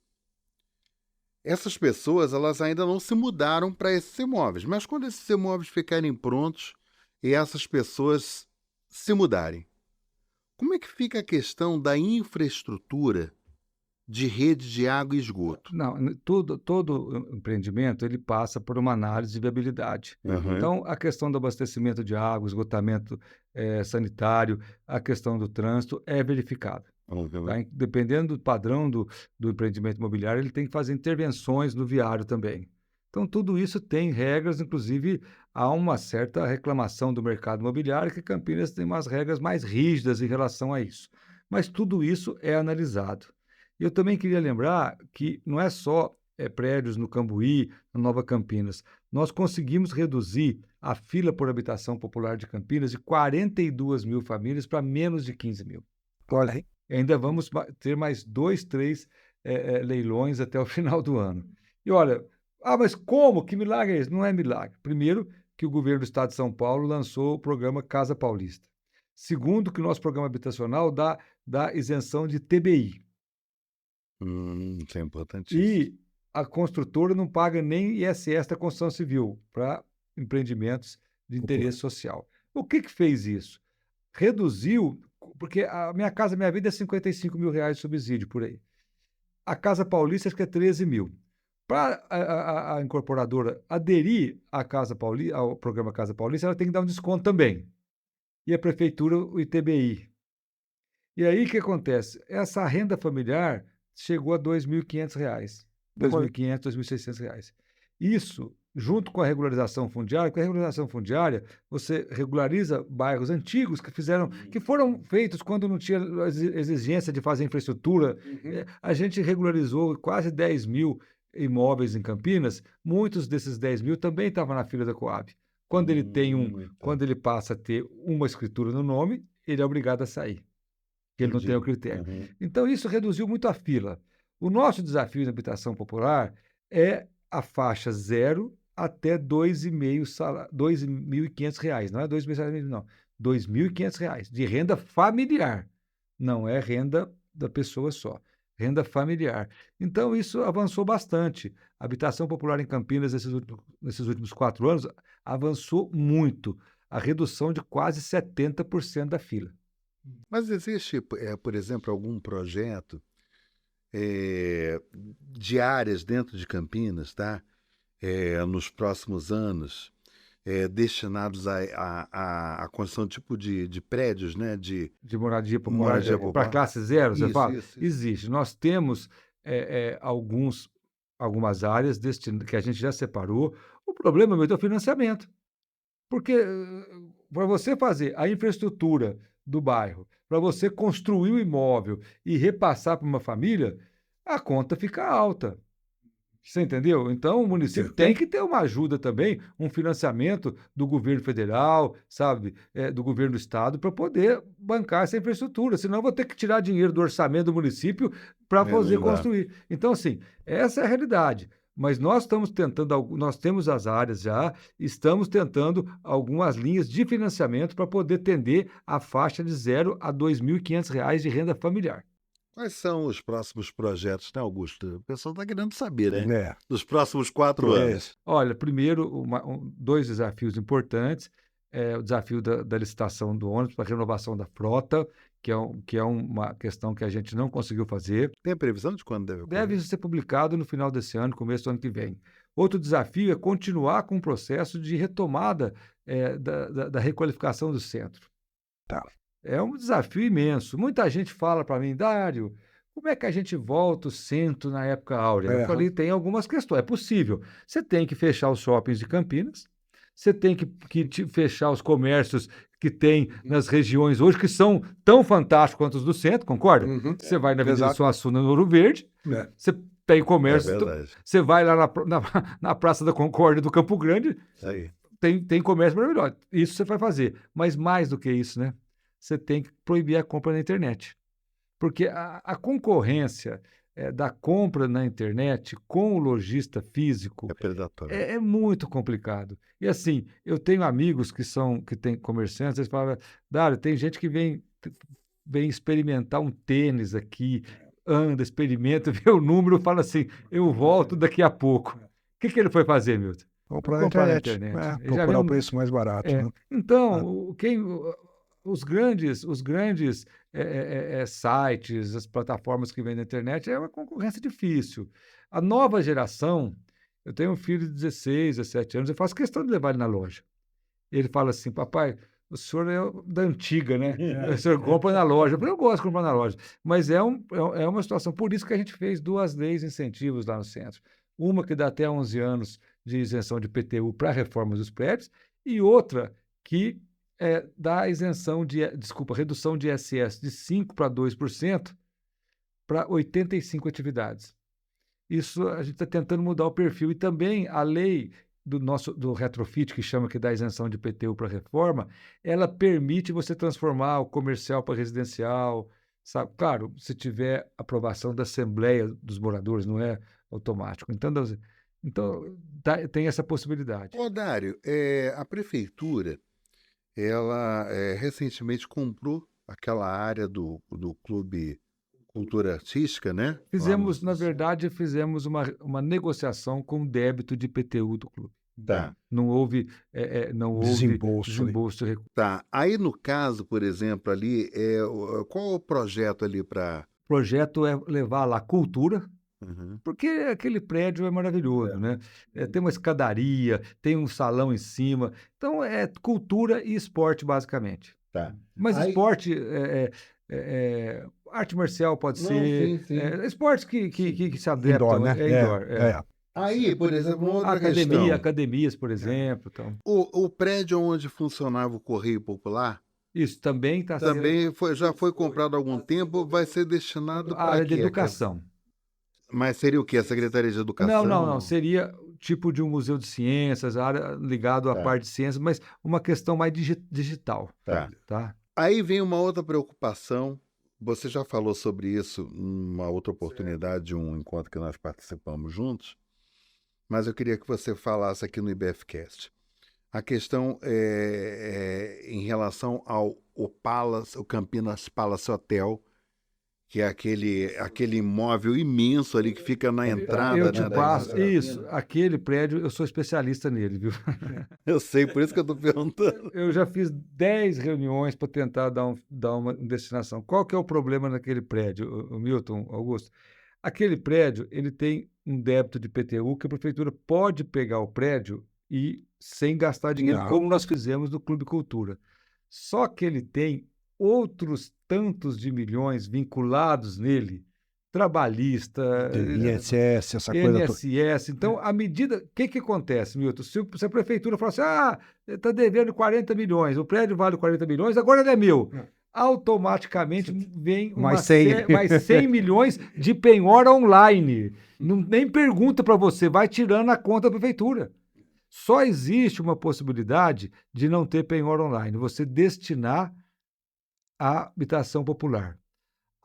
Essas pessoas, elas ainda não se mudaram para esses imóveis, mas quando esses imóveis ficarem prontos e essas pessoas se mudarem, como é que fica a questão da infraestrutura de rede de água e esgoto? Não, todo empreendimento ele passa por uma análise de viabilidade. Uhum. Então, a questão do abastecimento de água, esgotamento sanitário, a questão do trânsito é verificada. Tá? Dependendo do padrão do empreendimento imobiliário, ele tem que fazer intervenções no viário também. Então, tudo isso tem regras, inclusive há uma certa reclamação do mercado imobiliário que Campinas tem umas regras mais rígidas em relação a isso. Mas tudo isso é analisado. E eu também queria lembrar que não é só prédios no Cambuí, na Nova Campinas. Nós conseguimos reduzir a fila por habitação popular de Campinas de 42 mil famílias para menos de 15 mil. Olha aí. Ainda vamos ter mais 2, 3 leilões até o final do ano. E olha, mas como? Que milagre é esse? Não é milagre. Primeiro, que o governo do Estado de São Paulo lançou o programa Casa Paulista. Segundo, que o nosso programa habitacional dá isenção de TBI. Isso é importantíssimo. E a construtora não paga nem ISS da construção civil para empreendimentos de interesse social. O que fez isso? Reduziu, porque a Minha Casa Minha Vida é R$55 mil de subsídio por aí. A Casa Paulista acho que é 13 mil. Para a incorporadora aderir ao programa Casa Paulista, ela tem que dar um desconto também. E a prefeitura, o ITBI. E aí o que acontece? Essa renda familiar chegou a R$ 2.500, R$ 2.500, R$ 2.600. Isso, junto com a regularização fundiária, porque a regularização fundiária, você regulariza bairros antigos que foram feitos quando não tinha exigência de fazer infraestrutura. A gente regularizou quase 10 mil imóveis em Campinas, muitos desses 10 mil também estavam na fila da Coab. Quando ele passa a ter uma escritura no nome, ele é obrigado a sair. Que ele não tem o critério. Então, isso reduziu muito a fila. O nosso desafio na habitação popular é a faixa 0 até R$ 2.500, não é R$ 2.000, não. R$ 2.500 de renda familiar. Não é renda da pessoa só. Renda familiar. Então, isso avançou bastante. A habitação popular em Campinas, nesses últimos 4 anos, avançou muito. A redução de quase 70% da fila. Mas existe, por exemplo, algum projeto de áreas dentro de Campinas, tá? Nos próximos anos, destinados à construção tipo de prédios, né? De moradia moradia popular. Para classe zero, você fala? Isso. Existe. Nós temos algumas áreas que a gente já separou. O problema é o financiamento. Porque para você fazer a infraestrutura do bairro, para você construir o imóvel e repassar para uma família, a conta fica alta. Você entendeu? Então, o município tem que ter uma ajuda também, um financiamento do governo federal, sabe, do governo do estado, para poder bancar essa infraestrutura. Senão, eu vou ter que tirar dinheiro do orçamento do município para fazer construir. Então, assim, essa é a realidade. Mas nós temos as áreas já, estamos tentando algumas linhas de financiamento para poder atender a faixa de R$0 a R$ 2.500 de renda familiar. Quais são os próximos projetos, né, Augusto? O pessoal está querendo saber, né? Dos próximos 4 anos. Olha, primeiro, 2 desafios importantes. O desafio da licitação do ônibus para a renovação da frota, que é uma questão que a gente não conseguiu fazer. Tem previsão de quando deve ocorrer? Deve ser publicado no final desse ano, começo do ano que vem. Outro desafio é continuar com o processo de retomada da requalificação do centro. Tá. É um desafio imenso. Muita gente fala para mim, Dário, como é que a gente volta o centro na época áurea? Eu falei, tem algumas questões. É possível. Você tem que fechar os shoppings de Campinas, você tem que fechar os comércios que tem nas regiões hoje, que são tão fantásticos quanto os do centro, concorda? Você vai na Avenida Suassuna, no Ouro Verde, você tem comércio, você vai lá na Praça da Concórdia do Campo Grande, tem comércio maravilhoso. Isso você vai fazer. Mas mais do que isso, né? Você tem que proibir a compra na internet. Porque a concorrência da compra na internet com o lojista físico É predatório. é muito complicado. E assim, eu tenho amigos que têm comerciantes, eles falam, Dário, tem gente que vem experimentar um tênis aqui, anda, experimenta, vê o número, fala assim, eu volto daqui a pouco. O que ele foi fazer, Milton? Comprar na Comprar na internet. internet. Ele já Procurar o vem- preço mais barato. é. Né? Então, os grandes sites, as plataformas que vêm na internet, é uma concorrência difícil. A nova geração, eu tenho um filho de 16, 17 anos, eu faço questão de levar ele na loja. Ele fala assim, papai, o senhor é da antiga, né? O senhor compra na loja. Eu falei, eu gosto de comprar na loja. Mas é uma situação, por isso que a gente fez 2 leis de incentivos lá no centro. Uma que dá até 11 anos de isenção de IPTU para reformas dos prédios e outra que dá redução de ISS de 5% para 2% para 85 atividades. Isso a gente está tentando mudar o perfil. E também a lei do retrofit, que dá isenção de IPTU para reforma, ela permite você transformar o comercial para residencial, sabe? Claro, se tiver aprovação da Assembleia dos Moradores, não é automático. Então tem essa possibilidade. Ô, Dário, a prefeitura, ela recentemente comprou aquela área do Clube Cultura Artística, né? Na verdade, fizemos uma negociação com o débito de IPTU do clube. Tá. Não houve Desembolso. desembolso. Tá. Aí, no caso, por exemplo, ali, qual é o projeto ali para... O projeto é levar lá cultura, Uhum. porque aquele prédio é maravilhoso, né? Tem uma escadaria, tem um salão em cima. Então, é cultura e esporte, basicamente. Tá. Mas Aí- esporte, arte marcial pode Não, ser, sim. esportes que se adaptam. Indoor, né? Indoor, Aí, por exemplo, uma outra questão. Academias, por exemplo. Então. O prédio onde funcionava o Correio Popular Isso também está sendo também já foi comprado há algum tempo, vai ser destinado a para área de quê? educação. Mas seria o quê? A Secretaria de Educação? Não. Seria tipo de um museu de ciências, área ligado à Tá. parte de ciências, mas uma questão mais digital. Tá? Aí vem uma outra preocupação. Você já falou sobre isso numa outra oportunidade de um encontro que nós participamos juntos, mas eu queria que você falasse aqui no IBFcast. A questão em relação ao o Campinas Palace Hotel, que é aquele imóvel imenso ali que fica na entrada. Eu te né, passo. Isso, aquele prédio, eu sou especialista nele, viu? Eu sei, por isso que eu estou perguntando. Eu já fiz 10 reuniões para tentar dar uma destinação. Qual que é o problema naquele prédio, o Milton, Augusto? Aquele prédio, ele tem um débito de IPTU que a prefeitura pode pegar o prédio e sem gastar dinheiro, Não. como nós fizemos no Clube Cultura. Só que ele tem outros tantos de milhões vinculados nele, trabalhista, INSS, essa coisa toda. INSS. Então, à medida... O que acontece, Milton? Se a prefeitura falar assim, está devendo 40 milhões, o prédio vale 40 milhões, agora ele é meu. Automaticamente vem Mais 100. mais 100 milhões de penhora online. Nem pergunta para você, vai tirando a conta da prefeitura. Só existe uma possibilidade de não ter penhora online, você destinar à habitação popular.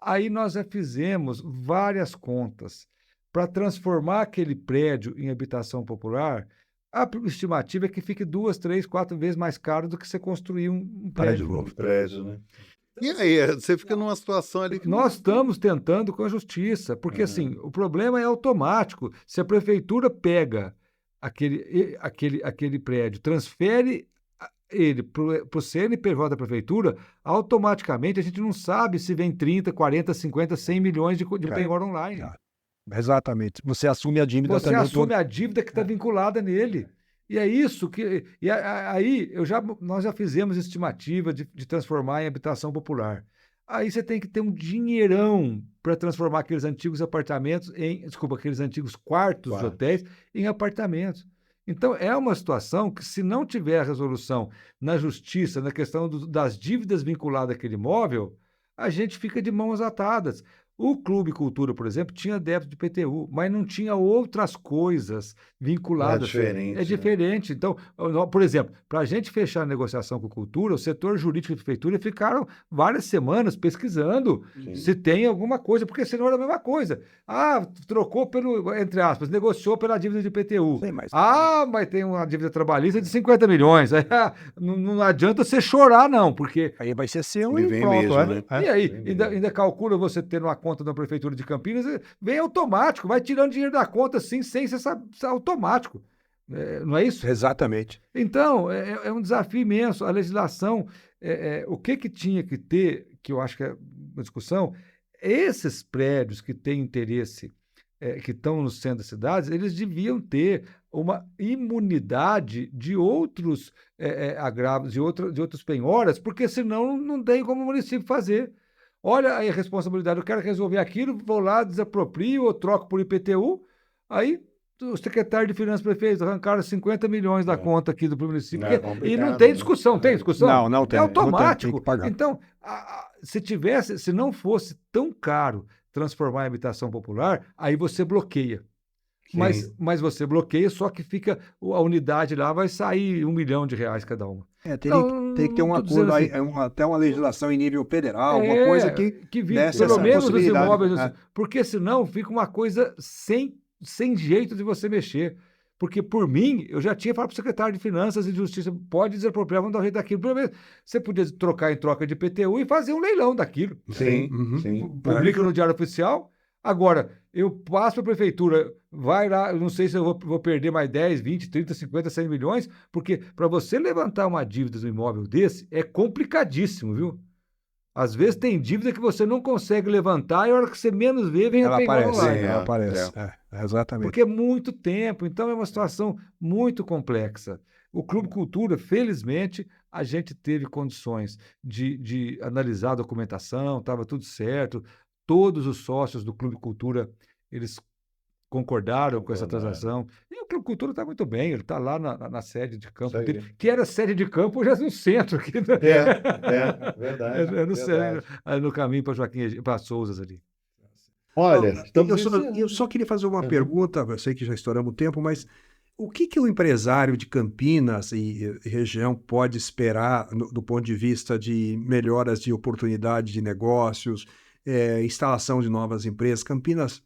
Aí nós já fizemos várias contas para transformar aquele prédio em habitação popular. A estimativa é que fique 2, 3, 4 vezes mais caro do que você construir um prédio novo. Prédio, né? E aí, você fica numa situação ali que... Nós estamos tentando com a justiça, porque assim, o problema é automático. Se a prefeitura pega aquele prédio, transfere ele para o CNPJ da prefeitura, automaticamente a gente não sabe se vem 30, 40, 50, 100 milhões de penhora online. Exatamente. Você assume a dívida Você também assume toda. a dívida que está vinculada nele. E é isso que... E aí nós já fizemos estimativa de transformar em habitação popular. Aí você tem que ter um dinheirão para transformar aqueles antigos apartamentos aqueles antigos quartos de hotéis em apartamentos. Então, é uma situação que, se não tiver resolução na justiça, na questão das dívidas vinculadas àquele imóvel, a gente fica de mãos atadas. O Clube Cultura, por exemplo, tinha débito de IPTU, mas não tinha outras coisas vinculadas. diferente, É né? diferente. Então, por exemplo, para a gente fechar a negociação com a cultura, o setor jurídico da prefeitura ficaram várias semanas pesquisando Sim. se tem alguma coisa, porque senão era a mesma coisa. Ah, trocou pelo, entre aspas, negociou pela dívida de IPTU. Sim, mas Mas tem uma dívida trabalhista de 50 milhões. Aí, não adianta você chorar, não, porque aí vai ser seu E e vem pronto, mesmo, é. né? É. e aí, Bem ainda calcula você ter uma conta da Prefeitura de Campinas, vem automático, vai tirando dinheiro da conta assim, sem ser automático. Não é isso? Exatamente. Então, é um desafio imenso. A legislação, o que tinha que ter, que eu acho que é uma discussão, esses prédios que têm interesse, que estão no centro das cidades, eles deviam ter uma imunidade de outros agravos, de outras penhoras, porque senão não tem como o município fazer. Olha aí a responsabilidade, eu quero resolver aquilo, vou lá, desaproprio ou troco por IPTU, aí o secretário de Finanças prefeito arrancaram 50 milhões da conta aqui do município, É e não complicado, tem né? discussão, tem discussão? Não tem. É Não tem, tem automático. que pagar. Então, se não fosse tão caro transformar em habitação popular, aí você bloqueia. Sim. Mas você bloqueia, só que fica a unidade lá, vai sair R$ 1 milhão cada uma. Tem que ter um tô acordo dizendo aí, assim, até uma legislação em nível federal, uma coisa que desse pelo essa menos os possibilidade. imóveis, porque senão fica uma coisa sem jeito de você mexer. Porque, por mim, eu já tinha falado para o secretário de Finanças e de Justiça, pode desapropriar, vamos dar um jeito daquilo. Pelo menos você podia trocar em troca de IPTU e fazer um leilão daquilo. Sim, Uhum. sim. Publica no Diário Oficial. Agora, eu passo para a prefeitura, vai lá, eu não sei se eu vou perder mais 10, 20, 30, 50, 100 milhões, porque para você levantar uma dívida do imóvel desse é complicadíssimo, viu? Às vezes tem dívida que você não consegue levantar e a hora que você menos vê, vem a Ela penhora aparece, online. ela aparece. Exatamente. Porque é muito tempo, então é uma situação muito complexa. O Clube Cultura, felizmente, a gente teve condições de analisar a documentação, estava tudo certo. Todos os sócios do Clube Cultura, eles concordaram com essa transação. E o Clube Cultura está muito bem, ele está lá na sede de campo Isso aí. dele, que era sede de campo, hoje é no centro aqui, né? Verdade. É no centro, no caminho para Souzas ali. Olha, Eu só queria fazer uma Uhum. pergunta, eu sei que já estouramos o tempo, mas o que o empresário de Campinas e região pode esperar do ponto de vista de melhoras de oportunidade de negócios, instalação de novas empresas? Campinas,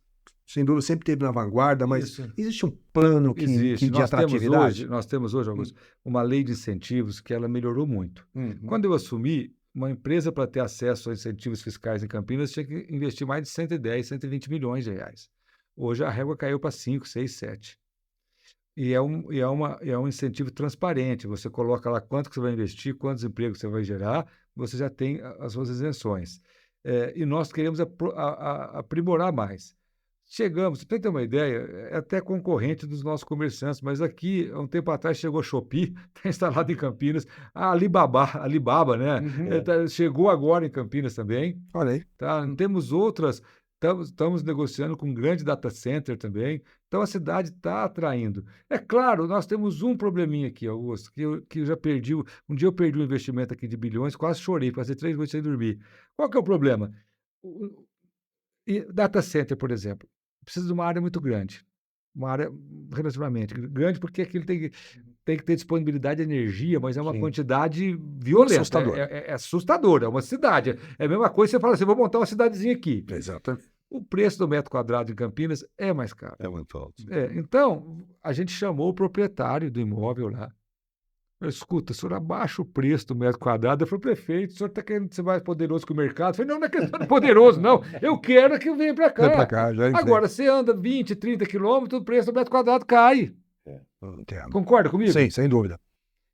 sem dúvida, sempre esteve na vanguarda, mas Isso. existe um plano Existe. de atratividade? Nós temos hoje, Augusto, uma lei de incentivos que ela melhorou muito. Quando eu assumi, uma empresa para ter acesso a incentivos fiscais em Campinas tinha que investir mais de 110, 120 milhões de reais. Hoje a régua caiu para 5, 6, 7. E é um incentivo transparente. Você coloca lá quanto que você vai investir, quantos empregos você vai gerar, você já tem as suas isenções. E nós queremos aprimorar mais. Chegamos, para ter uma ideia, é até concorrente dos nossos comerciantes, mas aqui, há um tempo atrás, chegou a Shopee, está instalado em Campinas, a Alibaba, né? Chegou agora em Campinas também. Olha aí. Tá? Temos outras, estamos negociando com um grande data center também, então a cidade está atraindo. É claro, nós temos um probleminha aqui, Augusto, que eu já perdi, um dia eu perdi um investimento aqui de bilhões, quase chorei, passei 3 noites sem dormir. Qual que é o problema? Data center, por exemplo, precisa de uma área muito grande, uma área relativamente grande, porque aquilo tem que ter disponibilidade de energia, mas é uma quantidade violenta. Assustadora. É assustadora, é uma cidade. É a mesma coisa que você fala assim, vou montar uma cidadezinha aqui. Exatamente. O preço do metro quadrado em Campinas é mais caro. É muito alto. Então, a gente chamou o proprietário do imóvel lá. Eu, escuta, o senhor abaixa o preço do metro quadrado. Eu falei, prefeito, o senhor está querendo ser mais poderoso que o mercado? Eu falei, não é questão de poderoso, não. Eu quero que venha para cá. Vem pra cá, já entrei. Agora, você anda 20, 30 quilômetros, o preço do metro quadrado cai. Entendo. Concorda comigo? Sim, sem dúvida.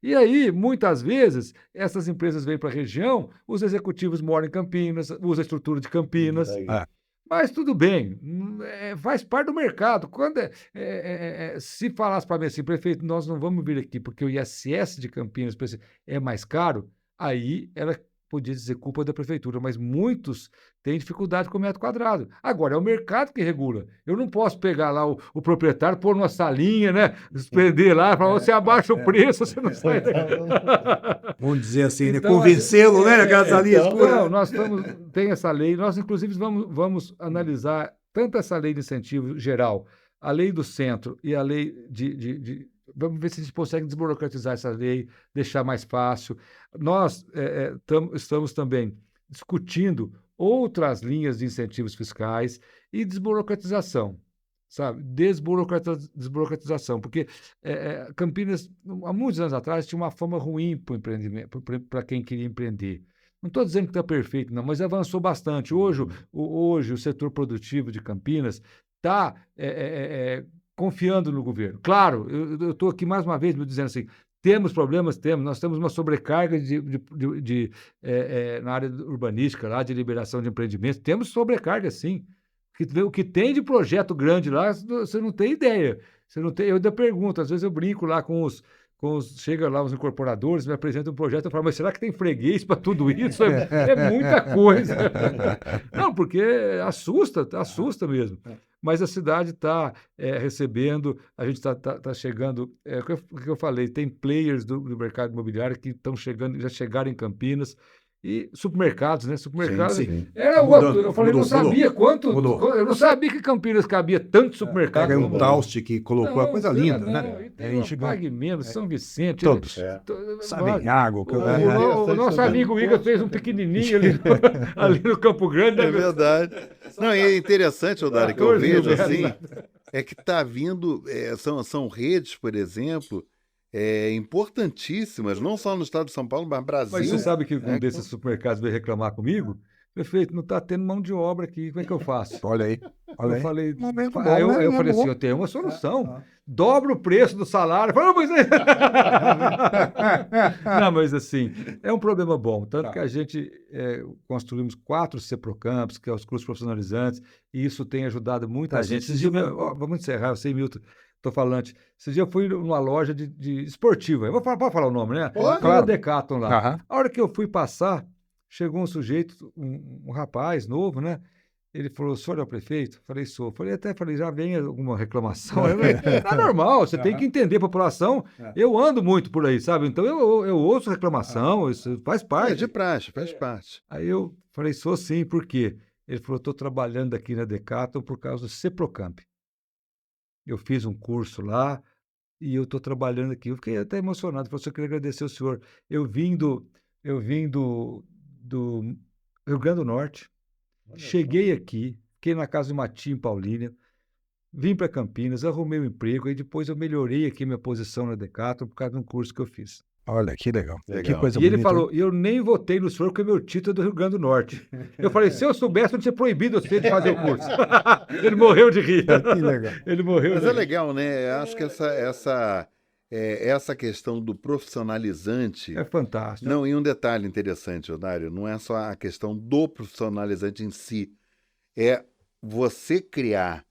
E aí, muitas vezes, essas empresas vêm para a região, os executivos moram em Campinas, usam a estrutura de Campinas. Mas tudo bem, faz parte do mercado. Quando se falasse para mim assim, prefeito, nós não vamos vir aqui porque o ISS de Campinas é mais caro, aí era podia dizer culpa da prefeitura, mas muitos têm dificuldade com o metro quadrado. Agora, é o mercado que regula. Eu não posso pegar lá o proprietário, pôr numa salinha, né? Prender lá, falar, você abaixa o preço, você não sai daqui. Vamos dizer assim, né? Então, Convencê-lo, né? Naquela salinha escura. Não, nós tem essa lei, nós inclusive vamos analisar tanto essa lei de incentivo geral, a lei do centro e a lei vamos ver se a gente consegue desburocratizar essa lei, deixar mais fácil. Nós estamos também discutindo outras linhas de incentivos fiscais e desburocratização, sabe? Desburocratização, porque Campinas, há muitos anos atrás, tinha uma fama ruim para o empreendimento, para quem queria empreender. Não estou dizendo que está perfeito, não, mas avançou bastante. Hoje o setor produtivo de Campinas está confiando no governo. Claro, eu estou aqui mais uma vez me dizendo assim, temos problemas? Temos. Nós temos uma sobrecarga na área urbanística, lá, de liberação de empreendimentos. Temos sobrecarga, sim. O que tem de projeto grande lá, você não tem ideia. Você não tem, eu ainda pergunto, às vezes eu brinco lá chega lá os incorporadores, me apresentam um projeto, eu falo, mas será que tem freguês para tudo isso? É muita coisa. Não, porque assusta mesmo. Mas a cidade está recebendo, a gente está chegando, o que eu falei, tem players do mercado imobiliário que estão chegando, já chegaram em Campinas, e supermercados, né? Supermercados. Sim. Eu falei, não sabia quanto. Eu não sabia que Campinas cabia tanto supermercado. Pega um Taust que colocou a coisa linda, né? Pague menos, São Vicente. Todos. Sabem água. O nosso amigo Igor fez um pequenininho ali no Campo Grande. É verdade. Não, e é interessante, Odário, que eu vejo assim, é que está vindo, são redes, por exemplo, importantíssimas, não só no estado de São Paulo, mas no Brasil. Mas você sabe que um desses supermercados veio reclamar comigo? Prefeito, não está tendo mão de obra aqui, como é que eu faço? Olha aí. Eu falei, Momento bom, eu falei assim, eu tenho uma solução. Dobra o preço do salário. Falei, não, mas assim, é um problema bom. Tanto que a gente construímos 4 CEPROCAMPs, que é os cursos profissionalizantes, e isso tem ajudado muita gente. Vamos encerrar, eu sei, Milton, estou falante. Esse dia eu fui numa loja de esportiva. Pode falar o nome, né? Claro. Decathlon lá. Uhum. A hora que eu fui passar, chegou um sujeito, um rapaz novo, né? Ele falou, o senhor é o prefeito? Falei, sou. Falei, já vem alguma reclamação. Tá normal, você tem que entender a população. Eu ando muito por aí, sabe? Então eu ouço reclamação, isso faz parte. De praxe, faz parte. Aí eu falei, sou sim, por quê? Ele falou, estou trabalhando aqui na Decathlon por causa do CEPROCAMP. Eu fiz um curso lá e eu estou trabalhando aqui. Eu fiquei até emocionado. Falei, eu queria agradecer ao senhor. Eu vim do Rio Grande do Norte. Cheguei aqui, fiquei na casa de uma tia em Paulínia, vim para Campinas, arrumei um emprego, e depois eu melhorei aqui minha posição na Decathlon por causa de um curso que eu fiz. Olha, que legal. Que coisa bonita. E ele falou, eu nem votei no senhor porque meu título é do Rio Grande do Norte. Eu falei, se eu soubesse, eu não tinha proibido você de fazer o curso. Ele morreu de rir. Que legal. Mas é legal, né? Eu acho que essa questão do profissionalizante... É fantástico. Não, e um detalhe interessante, Odário, não é só a questão do profissionalizante em si, é você criar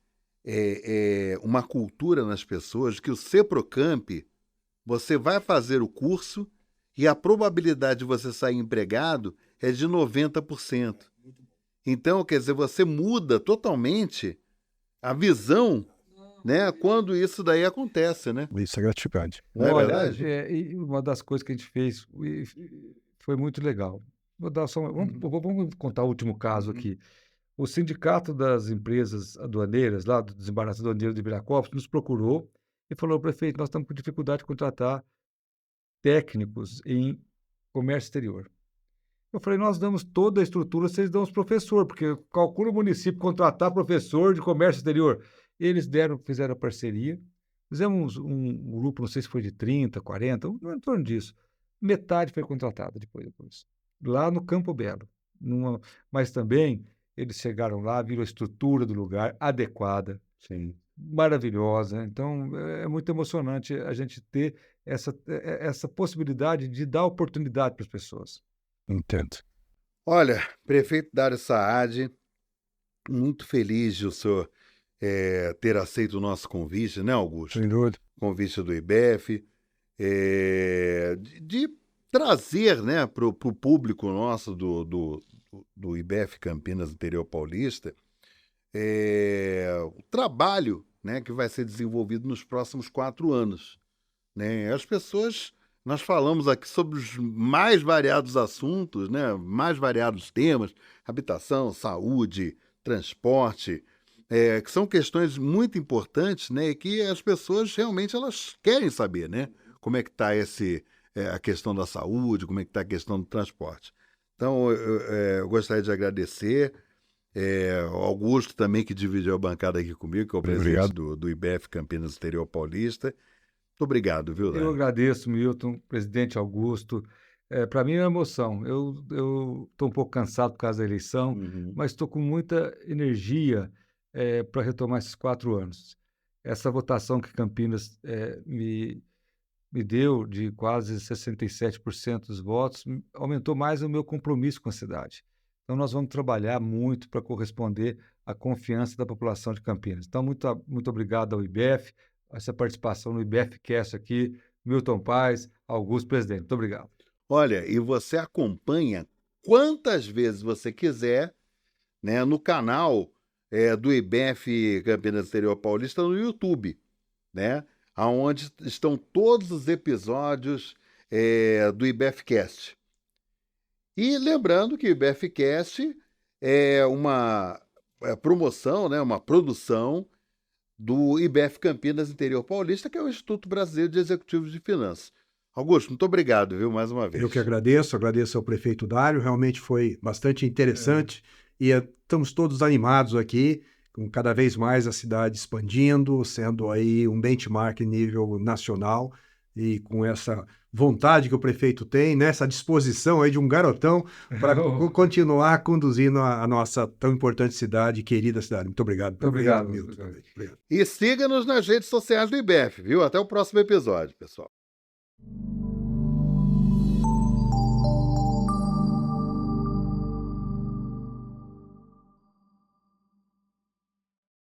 uma cultura nas pessoas que o CEPROCAMP, você vai fazer o curso e a probabilidade de você sair empregado é de 90%. Então, quer dizer, você muda totalmente a visão, né, quando isso daí acontece, né? Isso é gratificante. Não é verdade? E uma das coisas que a gente fez foi muito legal. Vamos contar o último caso aqui. O Sindicato das Empresas Aduaneiras, lá do Desembaraço Aduaneiro de Viracopos, nos procurou e falou, prefeito, nós estamos com dificuldade de contratar técnicos em comércio exterior. Eu falei, nós damos toda a estrutura, vocês dão os professores, porque calcula o município contratar professor de comércio exterior. Eles fizeram a parceria, fizemos um grupo, não sei se foi de 30, 40, em torno disso. Metade foi contratada depois. Lá no Campo Belo. Mas também eles chegaram lá, viram a estrutura do lugar adequada. Sim. Maravilhosa. Então, é muito emocionante a gente ter essa possibilidade de dar oportunidade para as pessoas. Entendo. Olha, prefeito Dário Saad, muito feliz de o senhor ter aceito o nosso convite, né, Augusto? Sem dúvida. Convite do IBEF, de trazer, né, para o público nosso do IBF Campinas Interior Paulista o trabalho, né, que vai ser desenvolvido nos próximos 4 anos. Né? As pessoas, nós falamos aqui sobre os mais variados assuntos, né, mais variados temas, habitação, saúde, transporte, que são questões muito importantes, né, e que as pessoas realmente elas querem saber, né, como é que está a questão da saúde, como é que está a questão do transporte. Então, eu gostaria de agradecer ao Augusto também, que dividiu a bancada aqui comigo, que é o presidente do IBF Campinas Interior Paulista. Muito obrigado, viu, Dário? Eu agradeço, Milton, presidente Augusto. Para mim é uma emoção. Eu estou um pouco cansado por causa da eleição, mas estou com muita energia para retomar esses 4 anos. Essa votação que Campinas me deu de quase 67% dos votos aumentou mais o meu compromisso com a cidade. Então, nós vamos trabalhar muito para corresponder à confiança da população de Campinas. Então, muito obrigado ao IBF, essa participação no IBFcast aqui, Milton Paes, Augusto, presidente. Muito obrigado. Olha, e você acompanha quantas vezes você quiser, né, no canal do IBF Campinas Interior Paulista no YouTube, né, onde estão todos os episódios do IBFcast. E lembrando que o IBFcast é uma promoção, né, uma produção do IBF Campinas Interior Paulista, que é o Instituto Brasileiro de Executivos de Finanças. Augusto, muito obrigado, viu, mais uma vez. Eu que agradeço ao prefeito Dário, realmente foi bastante interessante e estamos todos animados aqui, com cada vez mais a cidade expandindo, sendo aí um benchmark em nível nacional e com essa vontade que o prefeito tem, nessa disposição aí de um garotão para continuar conduzindo a nossa tão importante cidade, querida cidade. Muito obrigado. Muito obrigado, Milton. obrigado. E siga-nos nas redes sociais do IBF, viu? Até o próximo episódio, pessoal.